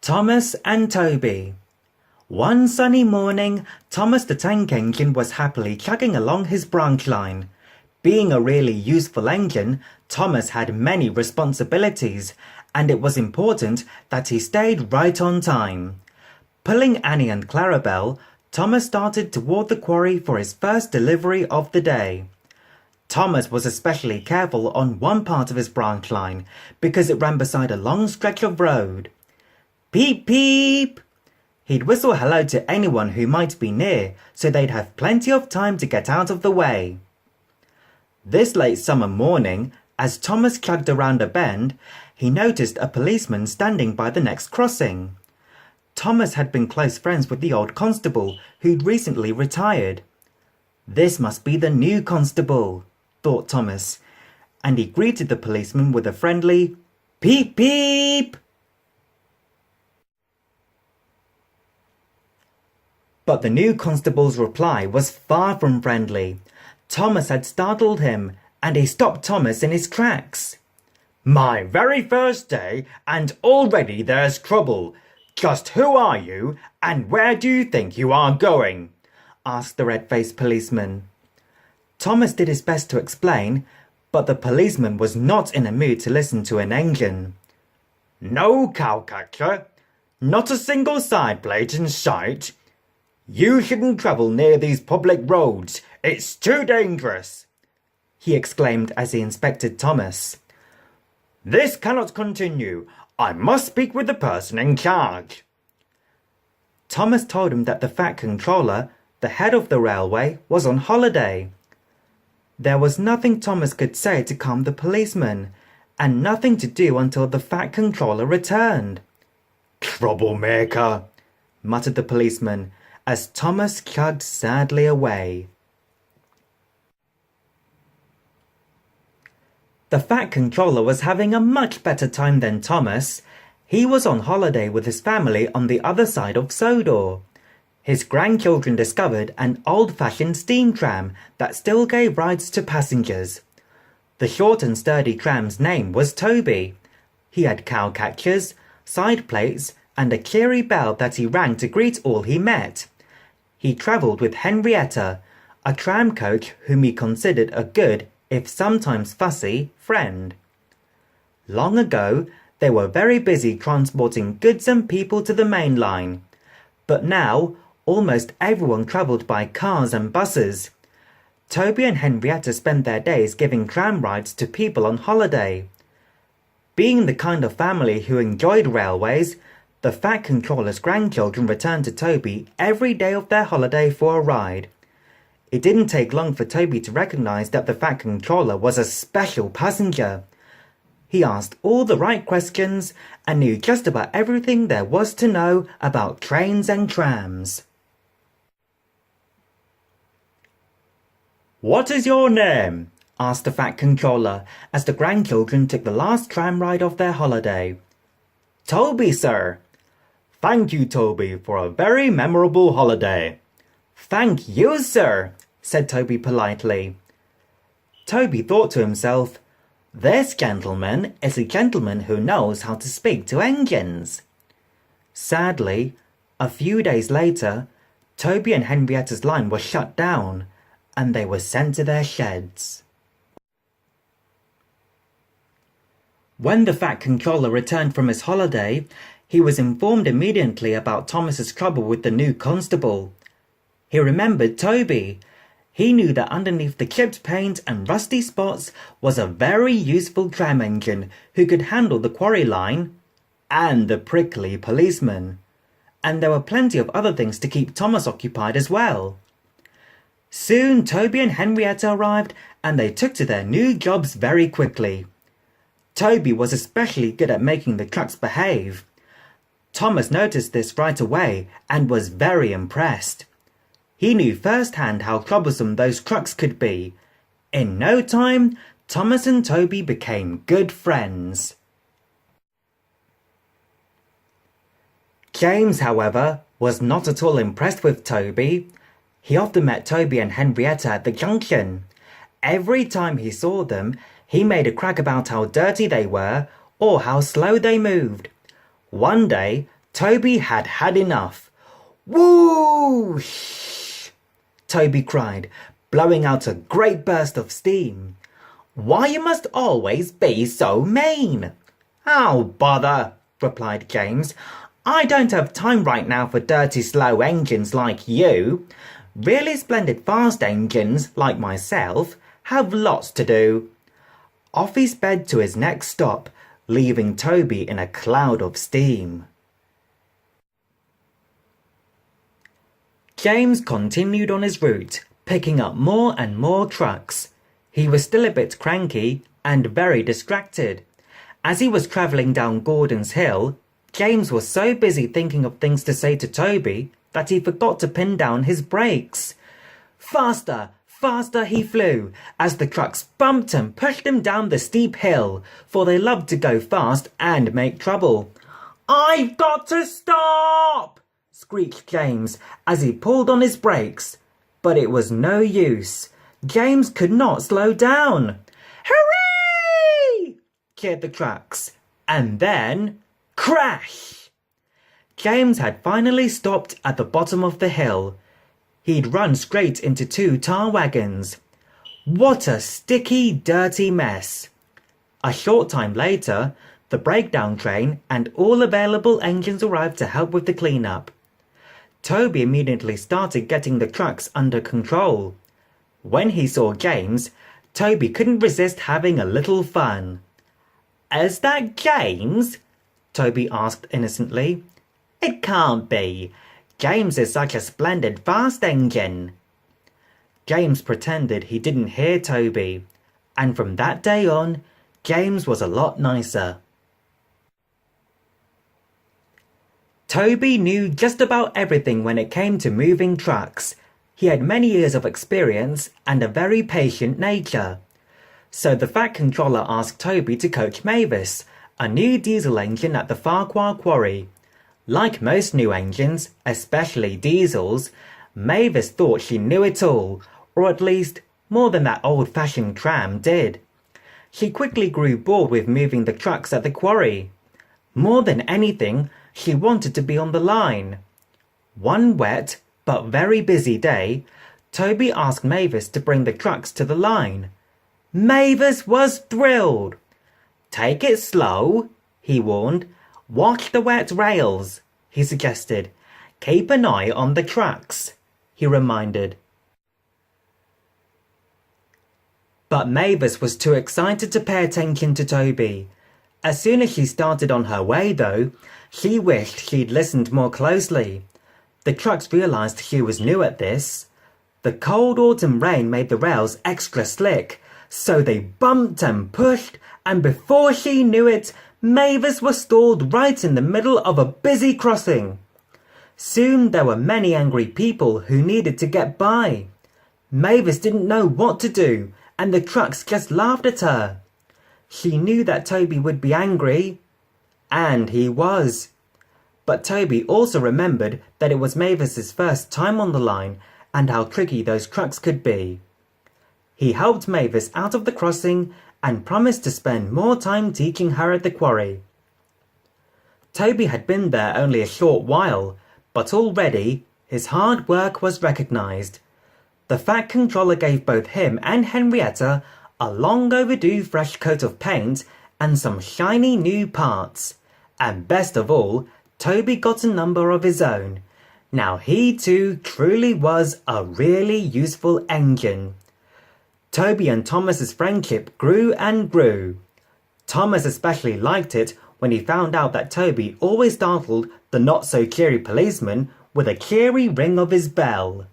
Thomas and Toby. One sunny morning, Thomas the Tank Engine was happily chugging along his branch line. Being a really useful engine, Thomas had many responsibilities, and it was important that he stayed right on time. Pulling Annie and Clarabelle, Thomas started toward the quarry for his first delivery of the day. Thomas was especially careful on one part of his branch line because it ran beside a long stretch of road. Peep, peep! He'd whistle hello to anyone who might be near so they'd have plenty of time to get out of the way. This late summer morning, as Thomas chugged around a bend, he noticed a policeman standing by the next crossing. Thomas had been close friends with the old constable who'd recently retired. This must be the new constable, thought Thomas, and he greeted the policeman with a friendly peep peep. But the new constable's reply was far from friendly. Thomas had startled him, and he stopped Thomas in his tracks. My very first day, and already there's trouble. Just who are you, and where do you think you are going? Asked the red-faced policeman. Thomas did his best to explain, but the policeman was not in a mood to listen to an engine. No cowcatcher, not a single side plate in sight. You shouldn't travel near these public roads. It's too dangerous, he exclaimed as he inspected Thomas. This cannot continue. I must speak with the person in charge. Thomas told him that the Fat Controller, the head of the railway, was on holiday. There was nothing Thomas could say to calm the policeman, and nothing to do until the Fat Controller returned. Troublemaker, muttered the policeman as Thomas chugged sadly away. The Fat Controller was having a much better time than Thomas. He was on holiday with his family on the other side of Sodor. His grandchildren discovered an old-fashioned steam tram that still gave rides to passengers. The short and sturdy tram's name was Toby. He had cowcatchers, side plates, and a cheery bell that he rang to greet all he met. He travelled with Henrietta, a tram coach whom he considered a good, if sometimes fussy, friend. Long ago, they were very busy transporting goods and people to the main line. But now, almost everyone travelled by cars and buses. Toby and Henrietta spent their days giving tram rides to people on holiday. Being the kind of family who enjoyed railways, the Fat Controller's grandchildren returned to Toby every day of their holiday for a ride. It didn't take long for Toby to recognise that the Fat Controller was a special passenger. He asked all the right questions and knew just about everything there was to know about trains and trams. What is your name? Asked the Fat Controller as the grandchildren took the last tram ride of their holiday. Toby, sir. Thank you, Toby, for a very memorable holiday. Thank you, sir, said Toby politely. Toby thought to himself, this gentleman is a gentleman who knows how to speak to engines. Sadly, a few days later, Toby and Henrietta's line was shut down, and they were sent to their sheds. When the Fat Controller returned from his holiday, he was informed immediately about Thomas's trouble with the new constable. He remembered Toby. He knew that underneath the chipped paint and rusty spots was a very useful tram engine who could handle the quarry line and the prickly policeman. And there were plenty of other things to keep Thomas occupied as well. Soon Toby and Henrietta arrived, and they took to their new jobs very quickly. Toby was especially good at making the trucks behave. Thomas noticed this right away and was very impressed. He knew firsthand how troublesome those trucks could be. In no time, Thomas and Toby became good friends. James, however, was not at all impressed with Toby. He often met Toby and Henrietta at the junction. Every time he saw them, he made a crack about how dirty they were or how slow they moved. One day, Toby had had enough. Whoosh! Toby cried, blowing out a great burst of steam. Why you must always be so mean? Oh, bother, replied James. I don't have time right now for dirty, slow engines like you. Really splendid fast engines, like myself, have lots to do. Off he sped to his next stop, leaving Toby in a cloud of steam. James continued on his route, picking up more and more trucks. He was still a bit cranky and very distracted. As he was travelling down Gordon's Hill, James was so busy thinking of things to say to Toby that he forgot to pin down his brakes. Faster, faster he flew, as the trucks bumped and pushed him down the steep hill, for they loved to go fast and make trouble. I've got to stop! Squeaked James as he pulled on his brakes. But it was no use. James could not slow down. Hooray! Cheered the trucks. And then, crash! James had finally stopped at the bottom of the hill. He'd run straight into 2 tar wagons. What a sticky, dirty mess. A short time later, the breakdown train and all available engines arrived to help with the cleanup. Toby immediately started getting the trucks under control. When he saw James, Toby couldn't resist having a little fun. Is that James? Toby asked innocently. It can't be. James is such a splendid fast engine. James pretended he didn't hear Toby, and from that day on, James was a lot nicer. Toby knew just about everything when it came to moving trucks. He had many years of experience and a very patient nature. So the Fat Controller asked Toby to coach Mavis, a new diesel engine at the Farquhar Quarry. Like most new engines, especially diesels, Mavis thought she knew it all, or at least more than that old-fashioned tram did. She quickly grew bored with moving the trucks at the quarry. More than anything, she wanted to be on the line. One wet but very busy day, Toby asked Mavis to bring the trucks to the line. Mavis was thrilled. Take it slow, he warned. Watch the wet rails, he suggested. Keep an eye on the tracks, he reminded. But Mavis was too excited to pay attention to Toby. As soon as she started on her way, though, she wished she'd listened more closely. The trucks realized she was new at this. The cold autumn rain made the rails extra slick, so they bumped and pushed, and before she knew it, Mavis was stalled right in the middle of a busy crossing. Soon there were many angry people who needed to get by. Mavis didn't know what to do, and the trucks just laughed at her. She knew that Toby would be angry, and he was. But Toby also remembered that it was Mavis's first time on the line and how tricky those trucks could be. He helped Mavis out of the crossing and promised to spend more time teaching her at the quarry. Toby had been there only a short while, but already his hard work was recognized. The Fat Controller gave both him and Henrietta a long overdue fresh coat of paint and some shiny new parts. And best of all, Toby got a number of his own. Now he too truly was a really useful engine. Toby and Thomas's friendship grew and grew. Thomas especially liked it when he found out that Toby always startled the not-so-cheery policeman with a cheery ring of his bell.